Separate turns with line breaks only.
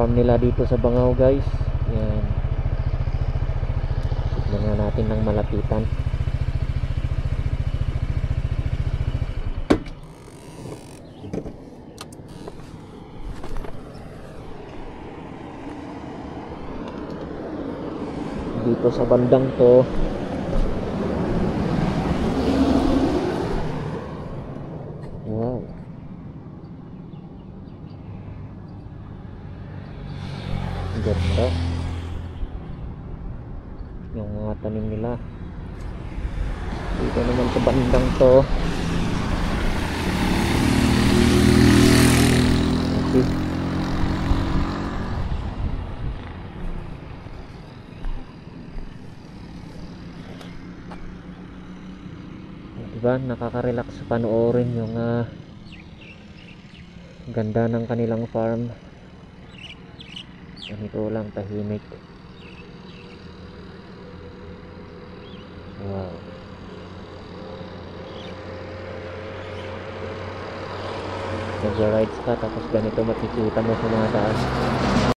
farm nila dito sa Bangaw, guys. Yan. Tignan nga natin ng malapitan. Dito sa bandang to, wow, ganda yung mga tanim nila. Dito naman sa bandang to, okay. Diba, nakaka-relax panoorin yung ganda ng kanilang farm. Ganito lang, tahimik. Wow. Nag-rides ka tapos ganito makikita mo sa mga taas.